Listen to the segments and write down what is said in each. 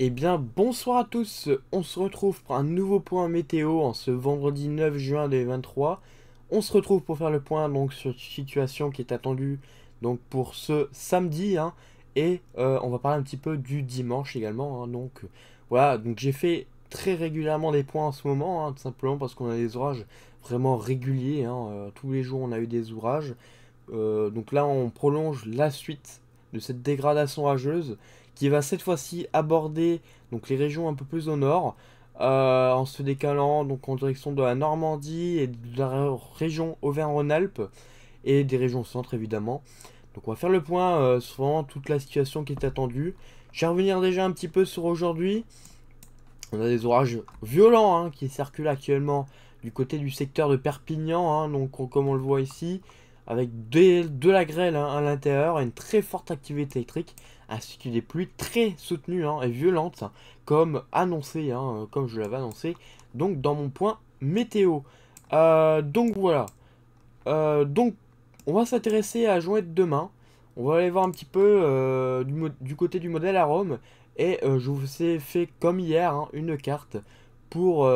Eh bien, bonsoir à tous, on se retrouve pour un nouveau point météo en ce vendredi 9 juin 2023. On se retrouve pour faire le point donc sur une situation qui est attendue donc pour ce samedi, hein, et on va parler un petit peu du dimanche également, hein. Donc voilà, donc j'ai fait très régulièrement des points en ce moment, hein, tout simplement parce qu'on a des orages vraiment réguliers, hein. Tous les jours on a eu des orages. Donc là, on prolonge la suite de cette dégradation orageuse qui va cette fois-ci aborder donc les régions un peu plus au nord, en se décalant donc en direction de la Normandie et de la région Auvergne-Rhône-Alpes et des régions centre évidemment. Donc on va faire le point sur vraiment toute la situation qui est attendue. Je vais revenir déjà un petit peu sur aujourd'hui. On a des orages violents, hein, qui circulent actuellement du côté du secteur de Perpignan, hein, donc comme on le voit ici, avec de la grêle, hein, à l'intérieur et une très forte activité électrique, ainsi que des pluies très soutenues, hein, et violentes, hein, comme annoncé, hein, comme je l'avais annoncé, donc dans mon point météo. Donc voilà. Donc on va s'intéresser à Joël demain. On va aller voir un petit peu du côté du modèle Arome. Et je vous ai fait comme hier, hein, une carte pour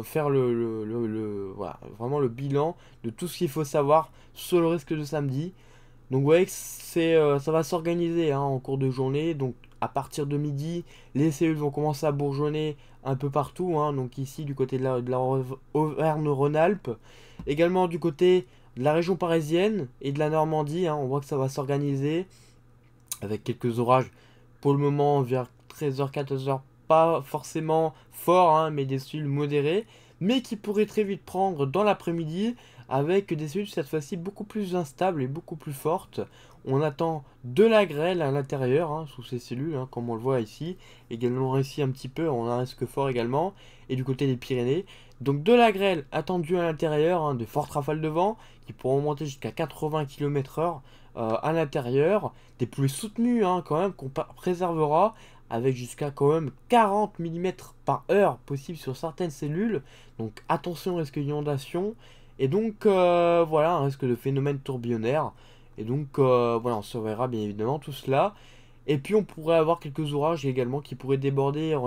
faire voilà, vraiment le bilan de tout ce qu'il faut savoir sur le risque de samedi. Donc vous voyez que ça va s'organiser, hein, en cours de journée. Donc à partir de midi, les cellules vont commencer à bourgeonner un peu partout, hein. Donc ici du côté de la Auvergne-Rhône-Alpes. Également du côté de la région parisienne et de la Normandie, hein. On voit que ça va s'organiser avec quelques orages pour le moment vers 13h, 14h. Pas forcément forts, hein, mais des cellules modérées. Mais qui pourraient très vite prendre dans l'après-midi avec des cellules cette fois-ci beaucoup plus instables et beaucoup plus fortes. On attend de la grêle à l'intérieur, hein, sous ces cellules, hein, comme on le voit ici. Également ici un petit peu, on a un risque fort également. Et du côté des Pyrénées. Donc de la grêle attendue à l'intérieur, hein, de fortes rafales de vent qui pourront monter jusqu'à 80 km/h à l'intérieur. Des pluies soutenues, hein, quand même, qu'on préservera avec jusqu'à quand même 40 mm par heure possible sur certaines cellules. Donc attention au risque d'inondation. Et donc voilà, un risque de phénomène tourbillonnaire. Et donc voilà, on surveillera bien évidemment tout cela. Et puis on pourrait avoir quelques orages également qui pourraient déborder en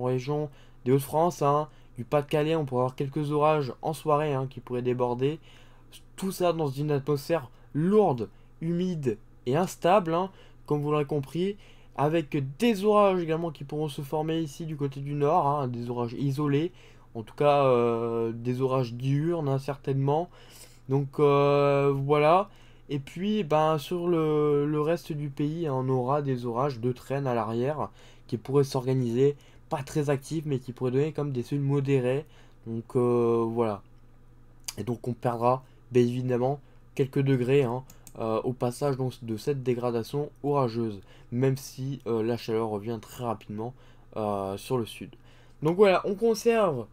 région des Hauts-de-France, hein, du Pas-de-Calais. On pourrait avoir quelques orages en soirée, hein, qui pourraient déborder. Tout ça dans une atmosphère lourde, humide et instable, hein, comme vous l'aurez compris, avec des orages également qui pourront se former ici du côté du nord, hein, des orages isolés, en tout cas des orages diurnes, hein, certainement. Donc voilà. Et puis ben, sur le reste du pays, hein, on aura des orages de traîne à l'arrière qui pourraient s'organiser, pas très actifs, mais qui pourraient donner comme des seuils modérés. Donc voilà. Et donc on perdra bien évidemment quelques degrés, hein, au passage donc, de cette dégradation orageuse, même si la chaleur revient très rapidement sur le sud. Donc voilà, on conserve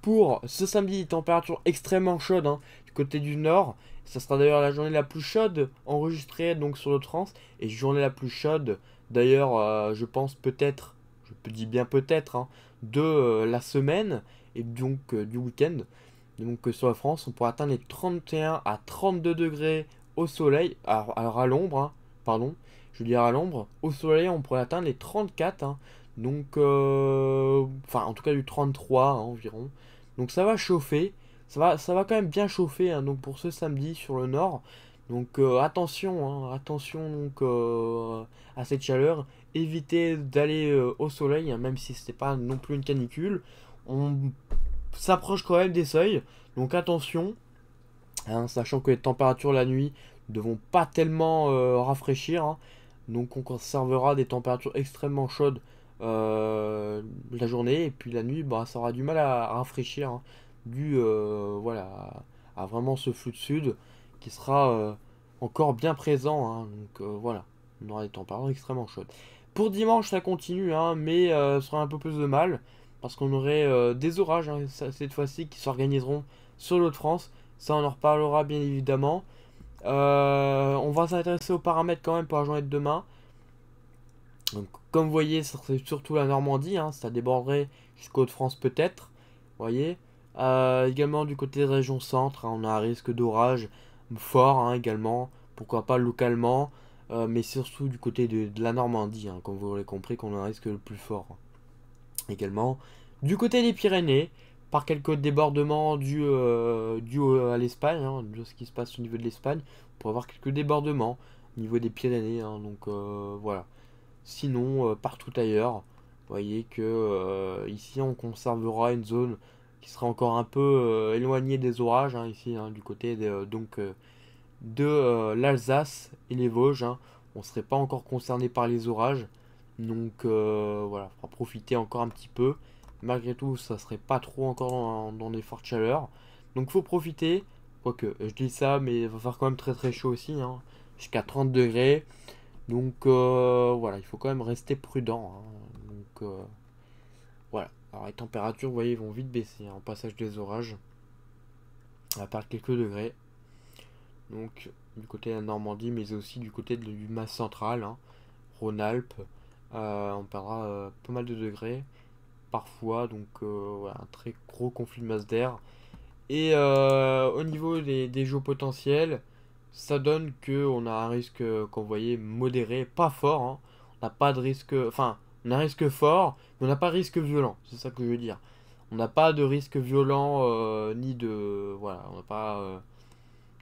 pour ce samedi des températures extrêmement chaudes, hein, du côté du nord. Ça sera d'ailleurs la journée la plus chaude enregistrée donc sur le trans, et journée la plus chaude d'ailleurs, je pense peut-être, je peux dire bien peut-être, hein, de la semaine et donc du week-end. Donc sur la France, on pourrait atteindre les 31 à 32 degrés au soleil, alors à l'ombre, hein, pardon, je veux dire à l'ombre. Au soleil, on pourrait atteindre les 34, hein, donc, enfin en tout cas du 33, hein, environ. Donc ça va chauffer, ça va quand même bien chauffer, hein, donc pour ce samedi sur le nord. Donc attention, hein, attention donc à cette chaleur. Évitez d'aller au soleil, hein, même si ce n'est pas non plus une canicule. On s'approche quand même des seuils. Donc attention, hein, sachant que les températures la nuit ne vont pas tellement rafraîchir, hein. Donc on conservera des températures extrêmement chaudes la journée. Et puis la nuit, bah, ça aura du mal à rafraîchir, hein, dû voilà, à vraiment ce flux de sud qui sera encore bien présent, hein. Donc voilà, on aura des températures extrêmement chaudes. Pour dimanche, ça continue, hein, mais ça sera un peu plus de mal parce qu'on aurait des orages, hein, cette fois-ci qui s'organiseront sur l'autre France. Ça, on en reparlera bien évidemment. On va s'intéresser aux paramètres quand même pour la journée de demain. Donc, comme vous voyez, c'est surtout la Normandie, hein, ça déborderait jusqu'aux Hauts-de-France peut-être. Vous voyez. Également du côté des régions centre, hein, on a un risque d'orage fort, hein, également. Pourquoi pas localement. Mais surtout du côté de la Normandie, hein, comme vous l'aurez compris, qu'on a un risque le plus fort. Également, du côté des Pyrénées, par quelques débordements dus à l'Espagne, hein, de ce qui se passe au niveau de l'Espagne, on pourrait avoir quelques débordements au niveau des Pyrénées, hein, donc voilà. Sinon, partout ailleurs, vous voyez que ici on conservera une zone qui sera encore un peu éloignée des orages, hein, ici, hein, du côté de l'Alsace et les Vosges, hein. On ne serait pas encore concerné par les orages. Donc voilà, on va profiter encore un petit peu. Malgré tout, ça serait pas trop encore dans des fortes chaleurs. Donc faut profiter. Quoique, je dis ça, mais il va faire quand même très très chaud aussi, hein, jusqu'à 30 degrés. Donc voilà, il faut quand même rester prudent, hein. Donc voilà. Alors les températures, vous voyez, vont vite baisser, hein, au passage des orages. À part quelques degrés. Donc du côté de la Normandie, mais aussi du côté du Mass central, hein, Rhône-Alpes. On perdra pas mal de degrés parfois, donc voilà, un très gros conflit de masse d'air. Et au niveau des jeux potentiels, ça donne que on a un risque, qu'on voyait, modéré, pas fort, hein. On n'a pas de risque, enfin, on a un risque fort, mais on n'a pas de risque violent, c'est ça que je veux dire. On n'a pas de risque violent, ni de, voilà, on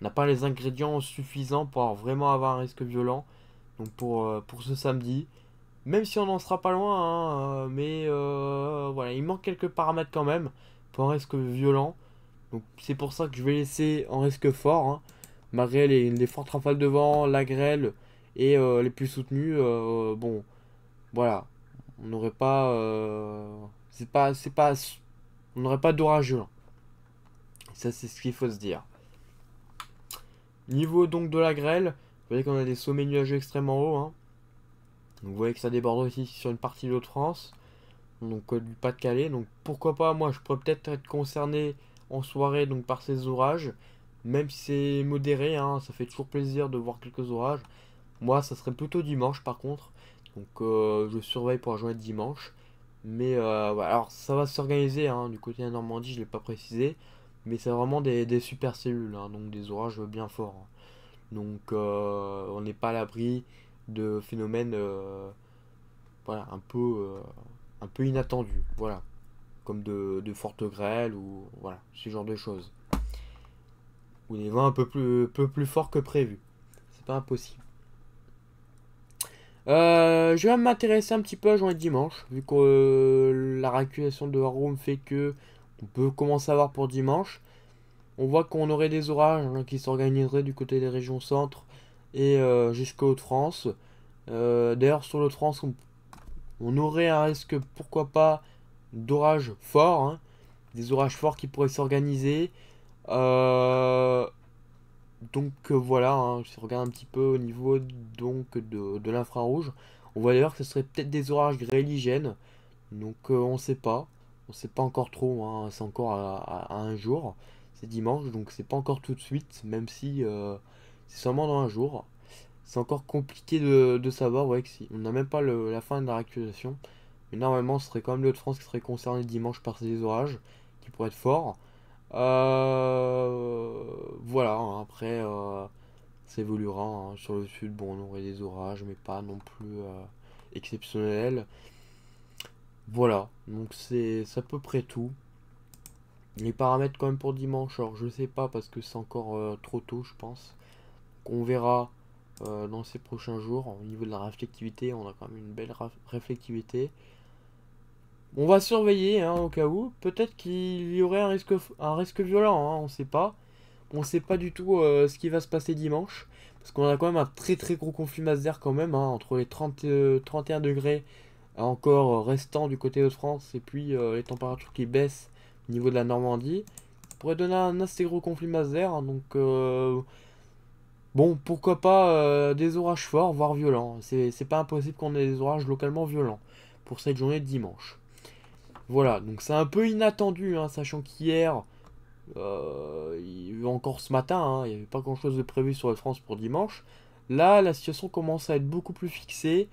n'a pas les ingrédients suffisants pour vraiment avoir un risque violent. Donc pour ce samedi, même si on n'en sera pas loin, hein, mais voilà, il manque quelques paramètres quand même pour un risque violent. Donc c'est pour ça que je vais laisser en risque fort, hein, malgré les fortes rafales de vent, la grêle et les pluies soutenues. Bon, voilà, on n'aurait pas, on n'aurait pas d'orage violent. Ça c'est ce qu'il faut se dire. Niveau donc de la grêle, vous voyez qu'on a des sommets nuageux extrêmement hauts, hein. Donc vous voyez que ça déborde aussi sur une partie de l'Hauts-de-France, donc du Pas-de-Calais. Donc pourquoi pas, moi je pourrais peut-être être concerné en soirée donc par ces orages, même si c'est modéré, hein, ça fait toujours plaisir de voir quelques orages. Moi ça serait plutôt dimanche par contre, donc je surveille pour la journée de dimanche. Mais voilà. Alors ça va s'organiser, hein, du côté de la Normandie, je ne l'ai pas précisé, mais c'est vraiment des super cellules, hein, donc des orages bien forts, hein. Donc on n'est pas à l'abri de phénomènes voilà, un peu inattendus. Voilà. Comme de fortes grêles ou voilà, ce genre de choses. Ou des vents peu plus forts que prévu. C'est pas impossible. Je vais m'intéresser un petit peu à journée de dimanche, vu que la réactualisation de Haroum fait que on peut commencer à voir pour dimanche. On voit qu'on aurait des orages, hein, qui s'organiseraient du côté des régions centre et jusqu'au Hauts-de-France. D'ailleurs, sur l'Hauts-de-France, on aurait un risque, pourquoi pas, d'orages forts, hein, des orages forts qui pourraient s'organiser. Euh, donc voilà, hein, si on regarde un petit peu au niveau donc de l'infrarouge, on voit d'ailleurs que ce serait peut-être des orages grêligènes. Donc on sait pas encore trop, hein, c'est encore à un jour, c'est dimanche, donc c'est pas encore tout de suite, même si c'est seulement dans un jour. C'est encore compliqué de savoir, ouais, que si on n'a même pas la fin de la réactualisation. Mais normalement, ce serait quand même le France qui serait concerné dimanche par ces orages, qui pourraient être forts. Voilà, hein, après, ça évoluera, hein. Sur le sud, bon, on aurait des orages, mais pas non plus exceptionnels. Voilà, donc c'est à peu près tout. Les paramètres quand même pour dimanche, alors je sais pas parce que c'est encore trop tôt, je pense. On verra dans ces prochains jours. Au niveau de la réflectivité, on a quand même une belle réflectivité. On va surveiller, hein, au cas où. Peut-être qu'il y aurait un risque violent, hein, on sait pas. On sait pas du tout ce qui va se passer dimanche. Parce qu'on a quand même un très très gros conflit masse d'air quand même, hein, entre les 31 degrés encore restants du côté de France et puis les températures qui baissent au niveau de la Normandie. Ça pourrait donner un assez gros conflit masse d'air, hein, donc bon, pourquoi pas des orages forts, voire violents. C'est pas impossible qu'on ait des orages localement violents pour cette journée de dimanche. Voilà, donc c'est un peu inattendu, hein, sachant qu'hier, il y a eu encore ce matin, hein, il n'y avait pas grand chose de prévu sur la France pour dimanche. Là, la situation commence à être beaucoup plus fixée.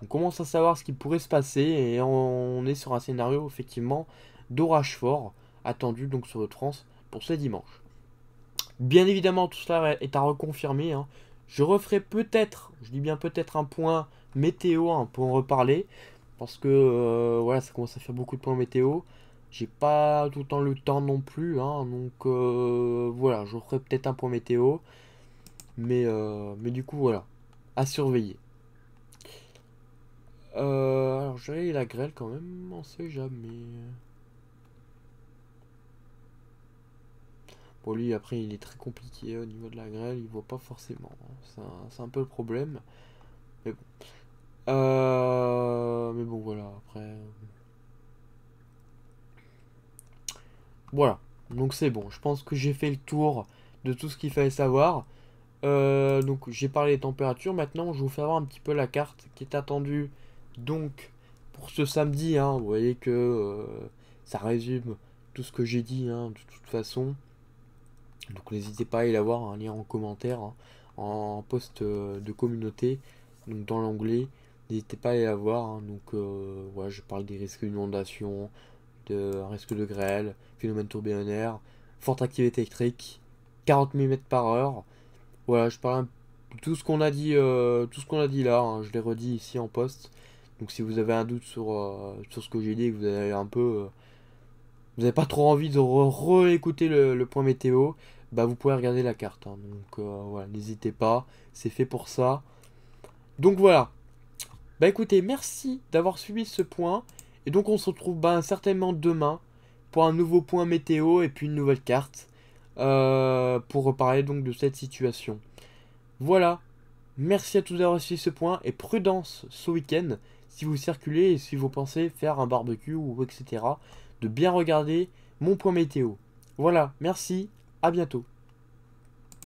On commence à savoir ce qui pourrait se passer et on est sur un scénario effectivement d'orage fort attendu donc sur le France pour ce dimanche. Bien évidemment, tout cela est à reconfirmer, hein. Je referai peut-être, je dis bien peut-être, un point météo, hein, pour en reparler. Parce que voilà, ça commence à faire beaucoup de points météo. J'ai pas tout le temps le temps non plus, hein, donc voilà, je ferai peut-être un point météo. Mais du coup, voilà, à surveiller. Alors, j'allais la grêle quand même, on sait jamais. Bon, lui, après, il est très compliqué au niveau de la grêle, il voit pas forcément. C'est un peu le problème. Mais bon. Mais bon, voilà, après. Voilà. Donc, c'est bon. Je pense que j'ai fait le tour de tout ce qu'il fallait savoir. Donc, j'ai parlé des températures. Maintenant, je vous fais voir un petit peu la carte qui est attendue. Donc, pour ce samedi, hein, vous voyez que ça résume tout ce que j'ai dit, hein, de toute façon. Donc n'hésitez pas à aller la voir, un lien en commentaire, hein, en post de communauté, donc dans l'onglet. N'hésitez pas à aller la voir. Hein. Donc voilà, je parle des risques d'inondation, de risque de grêle, phénomène tourbillonnaire, forte activité électrique, 40 mm par heure. Voilà, je parle de tout ce qu'on a dit, là. Hein, je l'ai redit ici en post. Donc si vous avez un doute sur ce que j'ai dit et que vous avez un peu vous n'avez pas trop envie de réécouter le point météo, bah vous pouvez regarder la carte. Hein. Donc voilà, n'hésitez pas, c'est fait pour ça. Donc voilà. Bah écoutez, merci d'avoir suivi ce point. Et donc on se retrouve bah, certainement demain pour un nouveau point météo et puis une nouvelle carte pour reparler donc de cette situation. Voilà. Merci à tous d'avoir suivi ce point et prudence ce week-end si vous circulez et si vous pensez faire un barbecue ou etc. De bien regarder mon point météo. Voilà, merci, à bientôt.